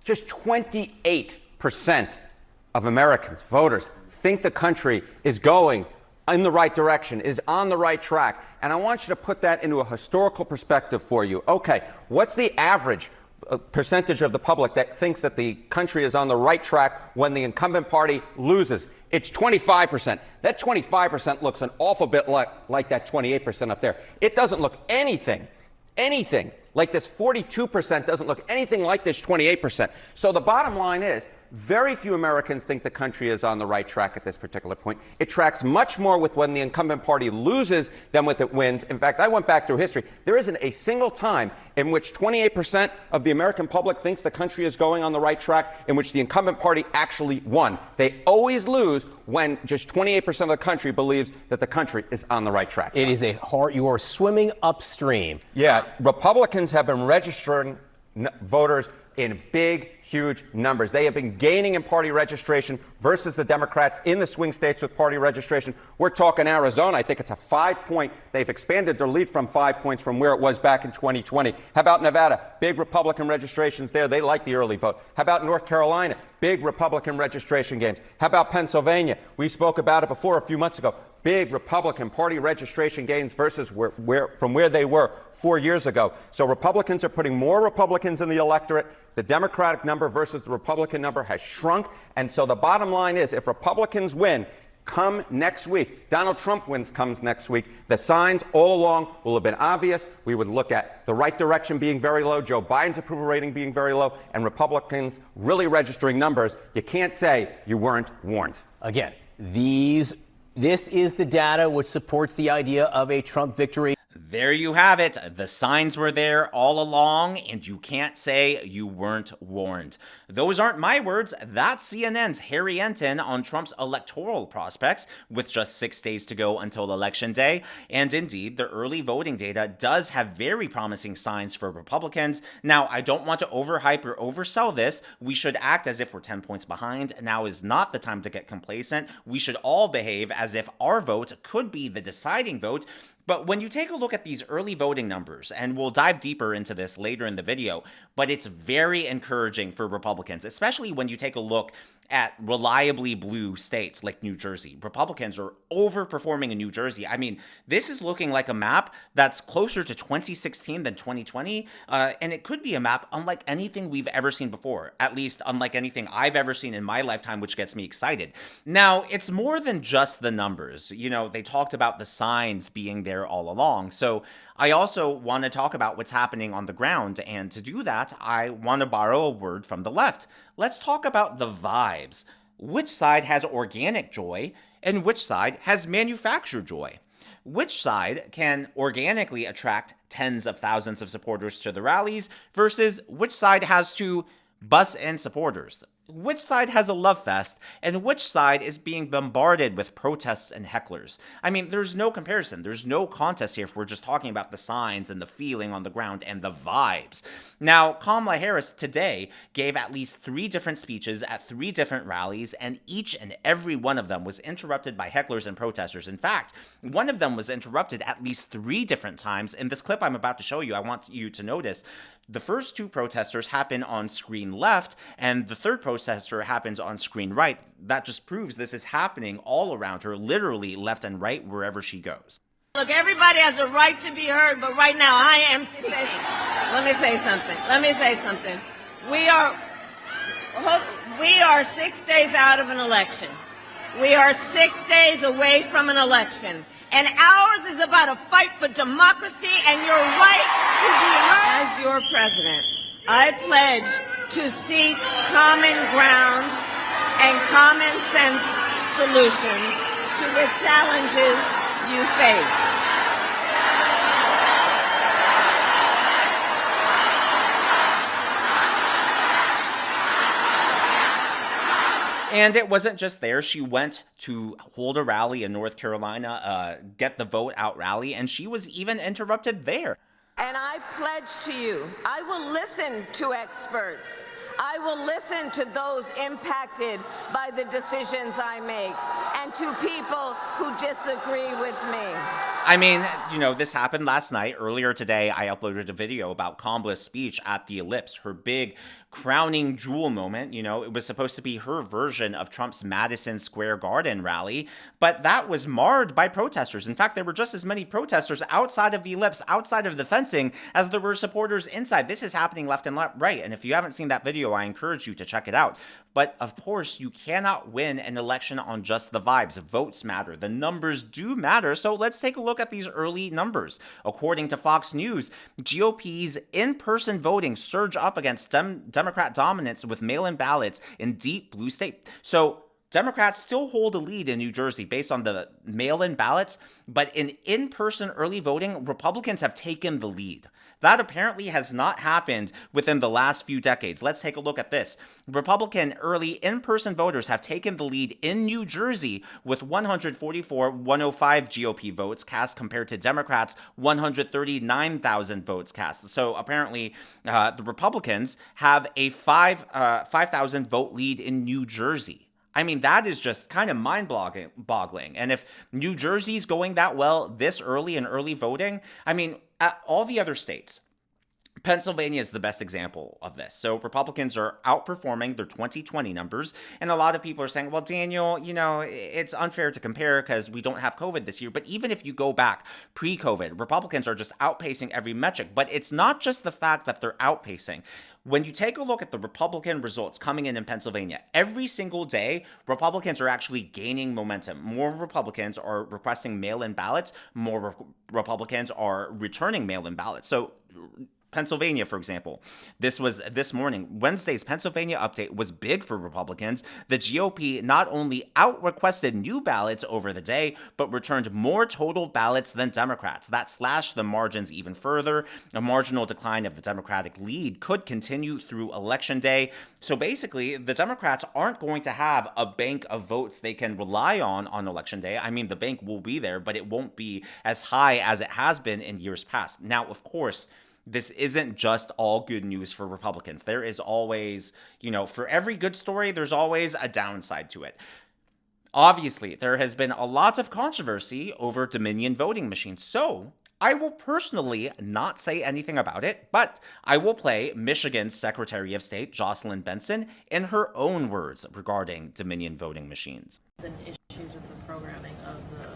just 28% of Americans, voters, think the country is going in the right direction, is on the right track. And I want you to put that into a historical perspective for you. Okay, what's the average percentage of the public that thinks that the country is on the right track when the incumbent party loses? It's 25%. That 25% looks an awful bit like that 28% up there. It doesn't look anything like this 42% doesn't look anything like this 28%. So the bottom line is, very few Americans think the country is on the right track at this particular point. It tracks much more with when the incumbent party loses than with it wins. In fact, I went back through history. There isn't a single time in which 28% of the American public thinks the country is going on the right track in which the incumbent party actually won. They always lose when just 28% of the country believes that the country is on the right track. It is you are swimming upstream. Yeah, Republicans have been registering voters in big, huge numbers. They have been gaining in party registration versus the Democrats in the swing states with party registration. We're talking Arizona. I think it's a 5-point. They've expanded their lead from 5 points from where it was back in 2020. How about Nevada? Big Republican registrations there. They like the early vote. How about North Carolina? Big Republican registration gains. How about Pennsylvania? We spoke about it before a few months ago. Big Republican party registration gains versus from where they were 4 years ago. So Republicans are putting more Republicans in the electorate. The Democratic number versus the Republican number has shrunk. And so the bottom line is, if Republicans win come next week, Donald Trump comes next week, the signs all along will have been obvious. We would look at the right direction being very low, Joe Biden's approval rating being very low, and Republicans really registering numbers. You can't say you weren't warned. Again, this is the data which supports the idea of a Trump victory. There you have it. The signs were there all along, and you can't say you weren't warned. Those aren't my words. That's CNN's Harry Enten on Trump's electoral prospects with just 6 days to go until Election Day. And indeed, the early voting data does have very promising signs for Republicans. Now, I don't want to overhype or oversell this. We should act as if we're 10 points behind. Now is not the time to get complacent. We should all behave as if our vote could be the deciding vote. But when you take a look at these early voting numbers, and we'll dive deeper into this later in the video, but it's very encouraging for Republicans, especially when you take a look at reliably blue states like New Jersey. Republicans are overperforming in New Jersey. I mean, this is looking like a map that's closer to 2016 than 2020, and it could be a map unlike anything we've ever seen before, at least unlike anything I've ever seen in my lifetime, which gets me excited. Now, it's more than just the numbers. You know, they talked about the signs being there all along, so I also want to talk about what's happening on the ground, and to do that, I want to borrow a word from the left. Let's talk about the vibes. Which side has organic joy, and which side has manufactured joy? Which side can organically attract tens of thousands of supporters to the rallies versus which side has to bus in supporters? Which side has a love fest, and which side is being bombarded with protests and hecklers? I mean, there's no comparison. There's no contest here if we're just talking about the signs and the feeling on the ground and the vibes. Now, Kamala Harris today gave at least 3 different speeches at 3 different rallies, and each and every one of them was interrupted by hecklers and protesters. In fact, one of them was interrupted at least 3 different times. In this clip I'm about to show you, I want you to notice the first 2 protesters happen on screen left, and the third protester happens on screen right. That just proves this is happening all around her, literally left and right, wherever she goes. Look, everybody has a right to be heard, but right now I am saying, let me say something. We are 6 days out of an election. We are 6 days away from an election. And ours is about a fight for democracy and your right to be heard. As your president, I pledge to seek common ground and common sense solutions to the challenges you face. And it wasn't just there. She went to hold a rally in North Carolina, get the vote out rally, and she was even interrupted there. And I pledge to you, I will listen to experts. I will listen to those impacted by the decisions I make and to people who disagree with me. I mean, this happened last night. Earlier today, I uploaded a video about Kamala's speech at the Ellipse, her big crowning jewel moment. It was supposed to be her version of Trump's Madison Square Garden rally, but that was marred by protesters. In fact, there were just as many protesters outside of the Ellipse, outside of the fencing, as there were supporters inside. This is happening left and right, and if you haven't seen that video, I encourage you to check it out. But of course, you cannot win an election on just the vibes. Votes matter. The numbers do matter. So let's take a look at these early numbers. According to Fox News, GOP's in-person voting surged up against Democrat dominance with mail-in ballots in deep blue state. So Democrats still hold a lead in New Jersey based on the mail-in ballots, but in-person early voting, Republicans have taken the lead. That apparently has not happened within the last few decades. Let's take a look at this. Republican early in-person voters have taken the lead in New Jersey with 144,105 GOP votes cast compared to Democrats' 139,000 votes cast. So apparently the Republicans have a 5,000 vote lead in New Jersey. I mean, that is just kind of mind-boggling. And if New Jersey's going that well this early in early voting, I mean, at all the other states, Pennsylvania is the best example of this. So Republicans are outperforming their 2020 numbers. And a lot of people are saying, well, Daniel, it's unfair to compare because we don't have COVID this year. But even if you go back pre-COVID, Republicans are just outpacing every metric. But it's not just the fact that they're outpacing. When you take a look at the Republican results coming in Pennsylvania, every single day, Republicans are actually gaining momentum. More Republicans are requesting mail-in ballots. More Republicans are returning mail-in ballots. So Pennsylvania, for example, this was this morning. Wednesday's Pennsylvania update was big for Republicans. The GOP not only out-requested new ballots over the day, but returned more total ballots than Democrats. That slashed the margins even further. A marginal decline of the Democratic lead could continue through Election Day. So basically, the Democrats aren't going to have a bank of votes they can rely on Election Day. I mean, the bank will be there, but it won't be as high as it has been in years past. Now, of course, this isn't just all good news for Republicans. There is always, for every good story, there's always a downside to it. Obviously, there has been a lot of controversy over Dominion voting machines. So I will personally not say anything about it, but I will play Michigan's Secretary of State, Jocelyn Benson, in her own words regarding Dominion voting machines. The issues with the programming of the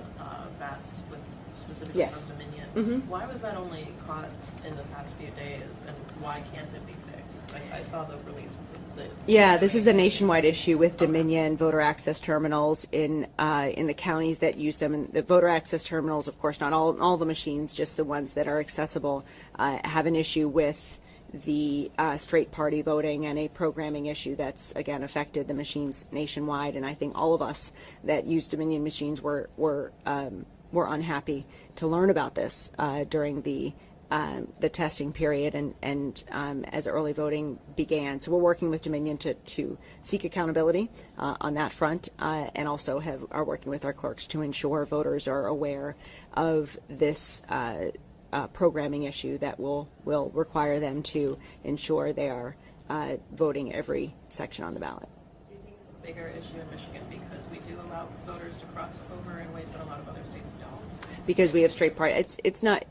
VATs with specifically Yes. from Dominion. Mm-hmm. Why was that only caught in the past few days, and why can't it be fixed? I saw the release. Yeah, this is a nationwide issue with Dominion voter access terminals in the counties that use them. And the voter access terminals, of course, not all the machines, just the ones that are accessible, have an issue with the straight party voting and a programming issue that's, again, affected the machines nationwide. And I think all of us that use Dominion machines were unhappy to learn about this during the testing period and as early voting began. So we're working with Dominion to seek accountability on that front, and also are working with our clerks to ensure voters are aware of this programming issue that will require them to ensure they are voting every section on the ballot. Do you think it's a bigger issue in Michigan because we do allow voters to cross over in ways that a lot of other states don't? Because we have straight party, it's not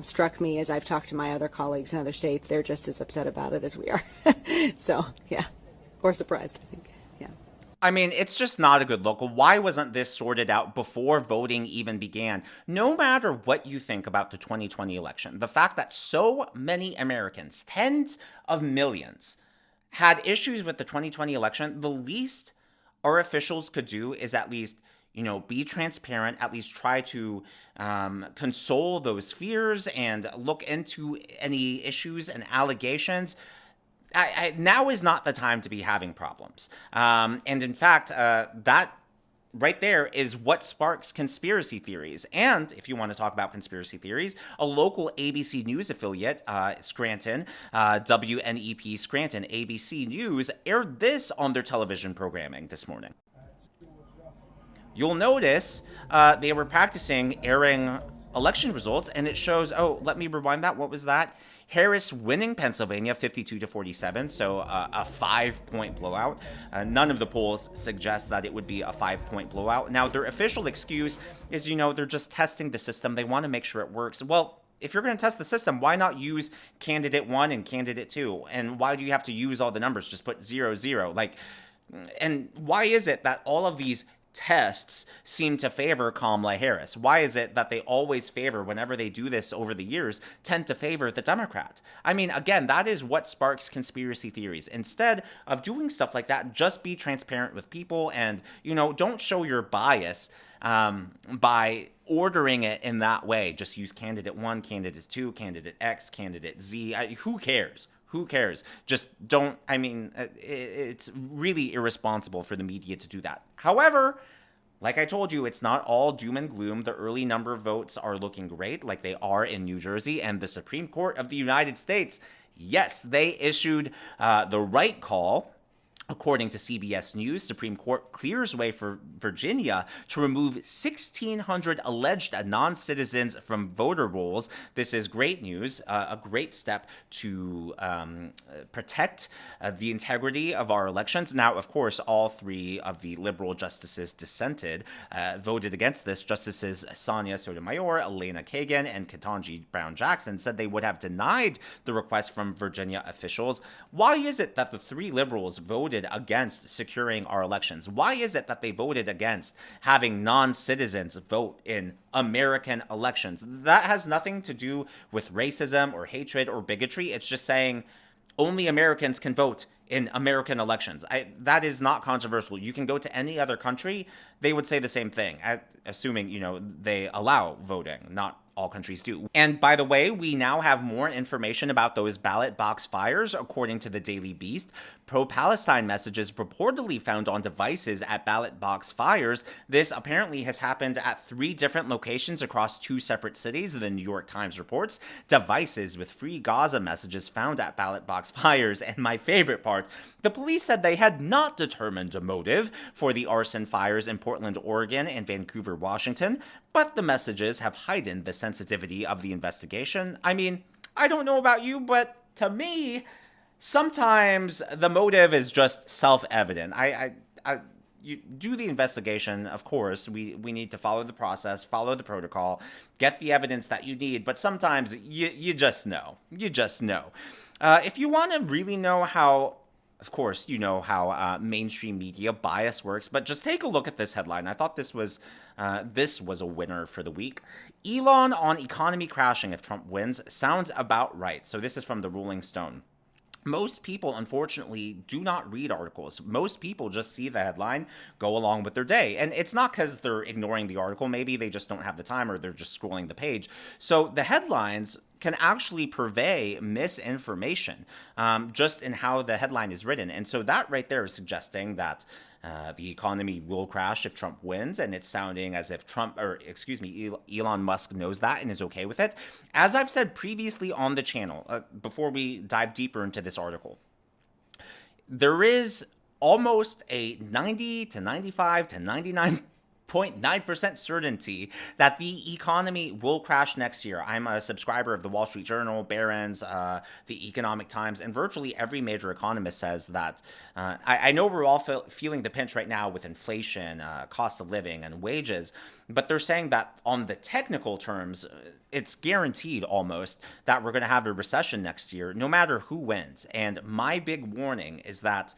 struck me as I've talked to my other colleagues in other states. They're just as upset about it as we are. So, yeah, or surprised, I think. Yeah. I mean, it's just not a good look. Why wasn't this sorted out before voting even began? No matter what you think about the 2020 election, the fact that so many Americans, tens of millions, had issues with the 2020 election, the least our officials could do is at least be transparent, at least try to console those fears and look into any issues and allegations. Now is not the time to be having problems. And in fact, that right there is what sparks conspiracy theories. And if you want to talk about conspiracy theories, a local ABC News affiliate, Scranton, WNEP Scranton, ABC News, aired this on their television programming this morning. You'll notice they were practicing airing election results, and it shows, oh, let me rewind that. What was that? Harris winning Pennsylvania 52-47, so a 5-point blowout. None of the polls suggest that it would be a 5-point blowout. Now, their official excuse is, they're just testing the system. They want to make sure it works. Well, if you're going to test the system, why not use candidate 1 and candidate 2? And why do you have to use all the numbers? Just put 0-0. And why is it that all of these tests seem to favor Kamala Harris? Why is it that they always favor, whenever they do this over the years, tend to favor the Democrat? I mean, again, that is what sparks conspiracy theories. Instead of doing stuff like that, just be transparent with people and, don't show your bias by ordering it in that way. Just use candidate 1, candidate 2, candidate X, candidate Z. Who cares? Who cares? Just don't. I mean, it's really irresponsible for the media to do that. However, like I told you, it's not all doom and gloom. The early number of votes are looking great, like they are in New Jersey, and the Supreme Court of the United States, yes, they issued the right call. According to CBS News, Supreme Court clears way for Virginia to remove 1,600 alleged non-citizens from voter rolls. This is great news, a great step to protect the integrity of our elections. Now, of course, all 3 of the liberal justices dissented, voted against this. Justices Sonia Sotomayor, Elena Kagan, and Ketanji Brown Jackson said they would have denied the request from Virginia officials. Why is it that the 3 liberals voted against securing our elections? Why is it that they voted against having non-citizens vote in American elections? That has nothing to do with racism or hatred or bigotry. It's just saying only Americans can vote in American elections. That is not controversial. You can go to any other country, they would say the same thing, assuming, they allow voting. Not all countries do. And by the way, we now have more information about those ballot box fires. According to the Daily Beast, pro-Palestine messages reportedly found on devices at ballot box fires. This apparently has happened at 3 different locations across 2 separate cities, the New York Times reports. Devices with free Gaza messages found at ballot box fires. And my favorite part, the police said they had not determined a motive for the arson fires in Portland, Oregon and Vancouver, Washington, but the messages have heightened the sensitivity of the investigation. I mean, I don't know about you, but to me, sometimes the motive is just self-evident. You do the investigation, of course. We need to follow the process, follow the protocol, get the evidence that you need, but sometimes you just know. You just know. If you want to really know how, of course, how mainstream media bias works, but just take a look at this headline. I thought this was a winner for the week. Elon on economy crashing if Trump wins sounds about right. So this is from the Rolling Stone. Most people, unfortunately, do not read articles. Most people just see the headline, go along with their day. And it's not because they're ignoring the article. Maybe they just don't have the time or they're just scrolling the page. So the headlines can actually purvey misinformation just in how the headline is written. And so that right there is suggesting that the economy will crash if Trump wins, and it's sounding as if Elon Musk knows that and is okay with it. As I've said previously on the channel, before we dive deeper into this article, there is almost a 90 to 95 to 99.9% certainty that the economy will crash next year. I'm a subscriber of the Wall Street Journal, Barron's, the Economic Times, and virtually every major economist says that. I know we're all feeling the pinch right now with inflation, cost of living, and wages, but they're saying that on the technical terms, it's guaranteed almost that we're going to have a recession next year, no matter who wins. And my big warning is that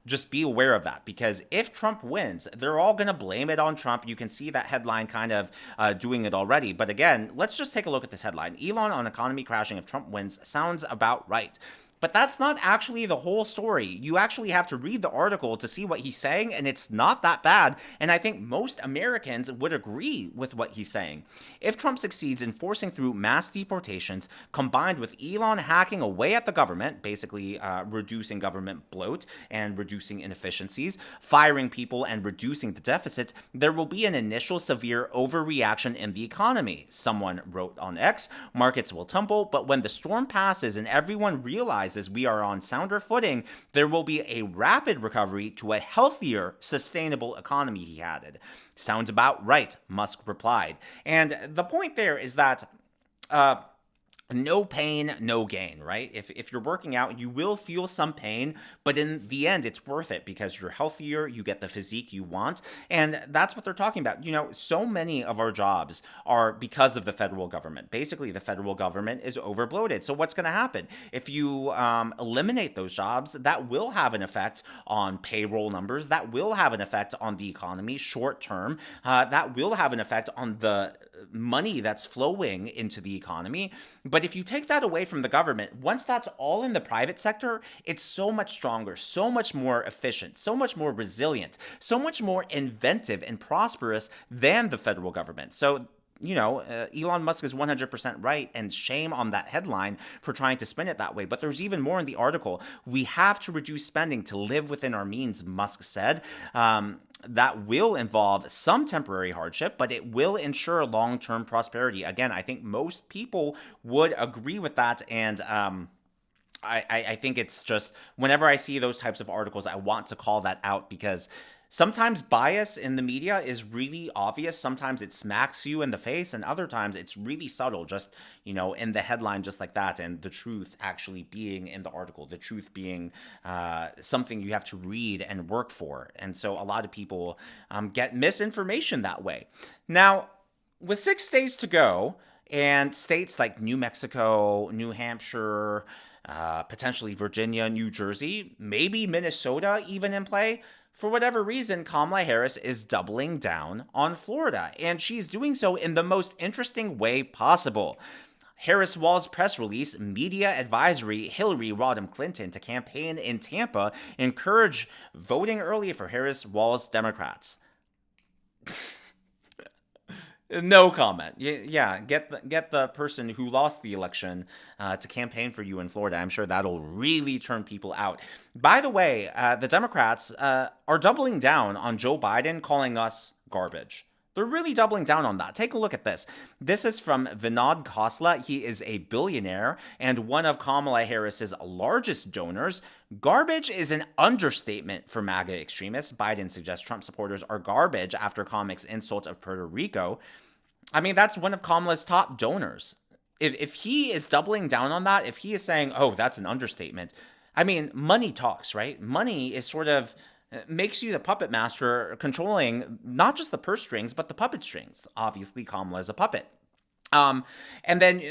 just be aware of that, because if Trump wins, they're all going to blame it on Trump. You can see that headline kind of doing it already. But again, let's just take a look at this headline. Elon on economy crashing if Trump wins sounds about right. But that's not actually the whole story. You actually have to read the article to see what he's saying, and it's not that bad. And I think most Americans would agree with what he's saying. If Trump succeeds in forcing through mass deportations, combined with Elon hacking away at the government, basically reducing government bloat and reducing inefficiencies, firing people and reducing the deficit, there will be an initial severe overreaction in the economy. Someone wrote on X, markets will tumble, but when the storm passes and everyone realizes we are on sounder footing, there will be a rapid recovery to a healthier, sustainable economy, he added. Sounds about right, Musk replied. And the point there is that no pain, no gain, right? If you're working out, you will feel some pain, but in the end, it's worth it because you're healthier, you get the physique you want, and that's what they're talking about. So many of our jobs are because of the federal government. Basically, the federal government is overbloated. So what's going to happen? If you eliminate those jobs, that will have an effect on payroll numbers, that will have an effect on the economy short term, that will have an effect on the money that's flowing into the economy. But if you take that away from the government, once that's all in the private sector, it's so much stronger, so much more efficient, so much more resilient, so much more inventive and prosperous than the federal government. So Elon Musk is 100% right, and shame on that headline for trying to spin it that way. But there's even more in the article. We have to reduce spending to live within our means, Musk said. That will involve some temporary hardship, but it will ensure long-term prosperity. Again, I think most people would agree with that, and I think it's just whenever I see those types of articles, I want to call that out because sometimes bias in the media is really obvious. Sometimes it smacks you in the face, and other times it's really subtle, just, in the headline, just like that. And the truth actually being in the article, the truth being something you have to read and work for. And so a lot of people get misinformation that way. Now, with 6 days to go, and states like New Mexico, New Hampshire, potentially Virginia, New Jersey, maybe Minnesota even in play, for whatever reason, Kamala Harris is doubling down on Florida, and she's doing so in the most interesting way possible. Harris Wall's press release, media advisory, Hillary Rodham Clinton to campaign in Tampa, encourage voting early for Harris Wall's Democrats. No comment. Yeah, get the person who lost the election to campaign for you in Florida. I'm sure that'll really turn people out. By the way, the Democrats are doubling down on Joe Biden calling us garbage. They're really doubling down on that. Take a look at this. This is from Vinod Khosla. He is a billionaire and one of Kamala Harris's largest donors. Garbage is an understatement for MAGA extremists. Biden suggests Trump supporters are garbage after comics' insult of Puerto Rico. I mean, that's one of Kamala's top donors. If he is doubling down on that, if he is saying, oh, that's an understatement, I mean, money talks, right? Money is sort of makes you the puppet master, controlling not just the purse strings, but the puppet strings. Obviously, Kamala is a puppet. And then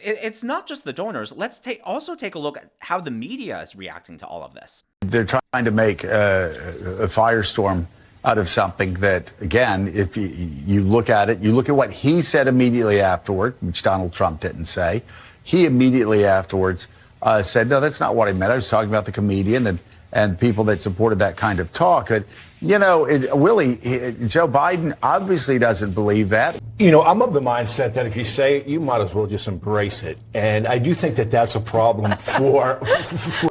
it's not just the donors. Let's also take a look at how the media is reacting to all of this. They're trying to make a firestorm out of something that, again, if you look at it, you look at what he said immediately afterward, which Donald Trump didn't say. He immediately afterwards said, no, that's not what I meant. I was talking about the comedian and people that supported that kind of talk. But, Willie, Joe Biden obviously doesn't believe that. I'm of the mindset that if you say it, you might as well just embrace it. And I do think that that's a problem for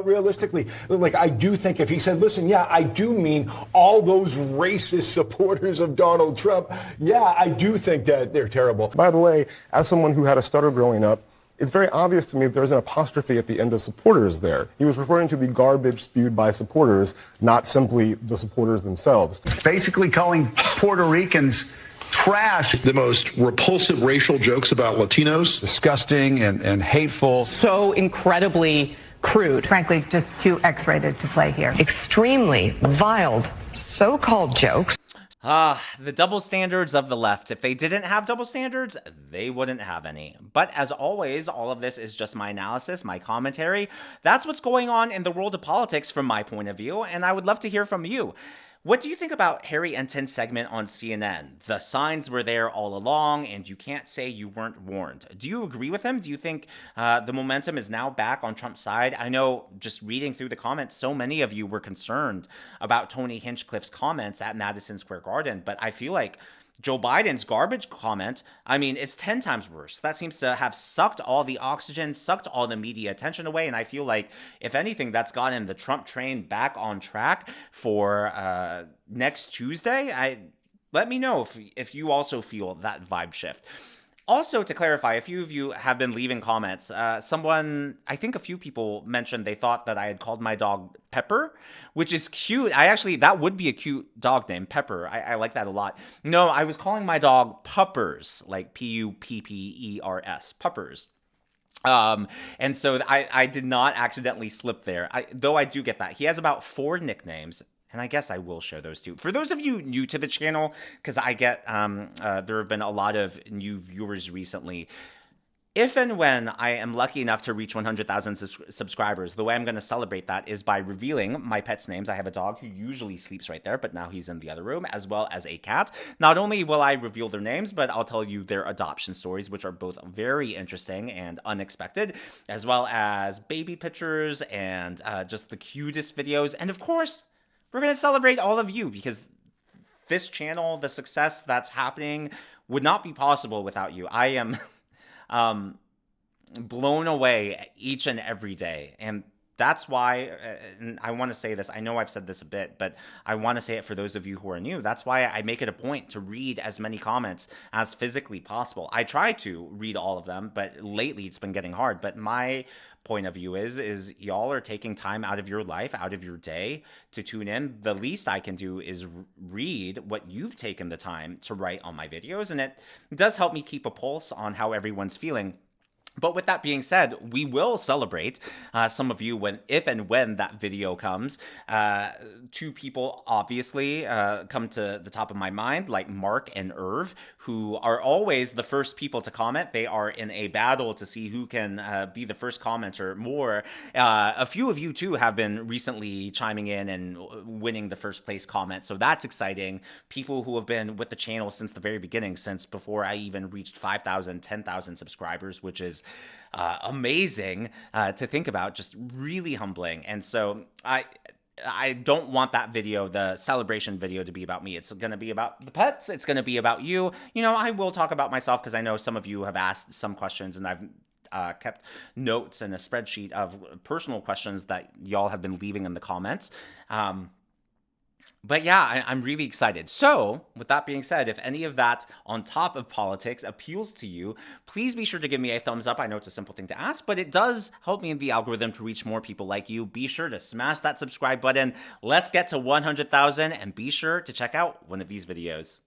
realistically. Like, I do think if he said, listen, yeah, I do mean all those racist supporters of Donald Trump. Yeah, I do think that they're terrible. By the way, as someone who had a stutter growing up, it's very obvious to me that there's an apostrophe at the end of supporters there. He was referring to the garbage spewed by supporters, not simply the supporters themselves. Basically calling Puerto Ricans trash. The most repulsive racial jokes about Latinos. Disgusting and hateful. So incredibly crude. Frankly, just too X-rated to play here. Extremely vile so-called jokes. The double standards of the left. If they didn't have double standards, they wouldn't have any. But as always, all of this is just my analysis, my commentary. That's what's going on in the world of politics from my point of view, and I would love to hear from you. What do you think about Harry Enten's segment on CNN? The signs were there all along, and you can't say you weren't warned. Do you agree with him? Do you think the momentum is now back on Trump's side? I know, just reading through the comments, so many of you were concerned about Tony Hinchcliffe's comments at Madison Square Garden, but I feel like Joe Biden's garbage comment, I mean, is 10 times worse. That seems to have sucked all the oxygen, sucked all the media attention away. And I feel like, if anything, that's gotten the Trump train back on track for next Tuesday. Let me know if you also feel that vibe shift. Also, to clarify, a few of you have been leaving comments. I think a few people mentioned they thought that I had called my dog Pepper, which is cute. That would be a cute dog name, Pepper. I like that a lot. No, I was calling my dog Puppers, like Puppers, Puppers. And so I did not accidentally slip there, though I do get that. He has about 4 nicknames, and I guess I will show those too. For those of you new to the channel, because I get, there have been a lot of new viewers recently. If and when I am lucky enough to reach 100,000 subscribers, the way I'm going to celebrate that is by revealing my pets' names. I have a dog who usually sleeps right there, but now he's in the other room, as well as a cat. Not only will I reveal their names, but I'll tell you their adoption stories, which are both very interesting and unexpected, as well as baby pictures and just the cutest videos. And of course, we're going to celebrate all of you, because this channel, the success that's happening, would not be possible without you. I am blown away each and every day. And that's why, and I want to say this, I know I've said this a bit, but I want to say it for those of you who are new. That's why I make it a point to read as many comments as physically possible. I try to read all of them, but lately it's been getting hard. But my point of view is y'all are taking time out of your life, out of your day to tune in. The least I can do is read what you've taken the time to write on my videos, and it does help me keep a pulse on how everyone's feeling. But with that being said, we will celebrate some of you if and when that video comes. 2 people obviously come to the top of my mind, like Mark and Irv, who are always the first people to comment. They are in a battle to see who can be the first commenter more. A few of you too have been recently chiming in and winning the first place comment, so that's exciting. People who have been with the channel since the very beginning, since before I even reached 5,000, 10,000 subscribers, which is amazing to think about, just really humbling. And so I don't want that video, the celebration video, to be about me. It's going to be about the pets. It's going to be about you. You know, I will talk about myself because I know some of you have asked some questions, and I've kept notes and a spreadsheet of personal questions that y'all have been leaving in the comments. But yeah, I'm really excited. So, with that being said, if any of that on top of politics appeals to you, please be sure to give me a thumbs up. I know it's a simple thing to ask, but it does help me in the algorithm to reach more people like you. Be sure to smash that subscribe button. Let's get to 100,000, and be sure to check out one of these videos.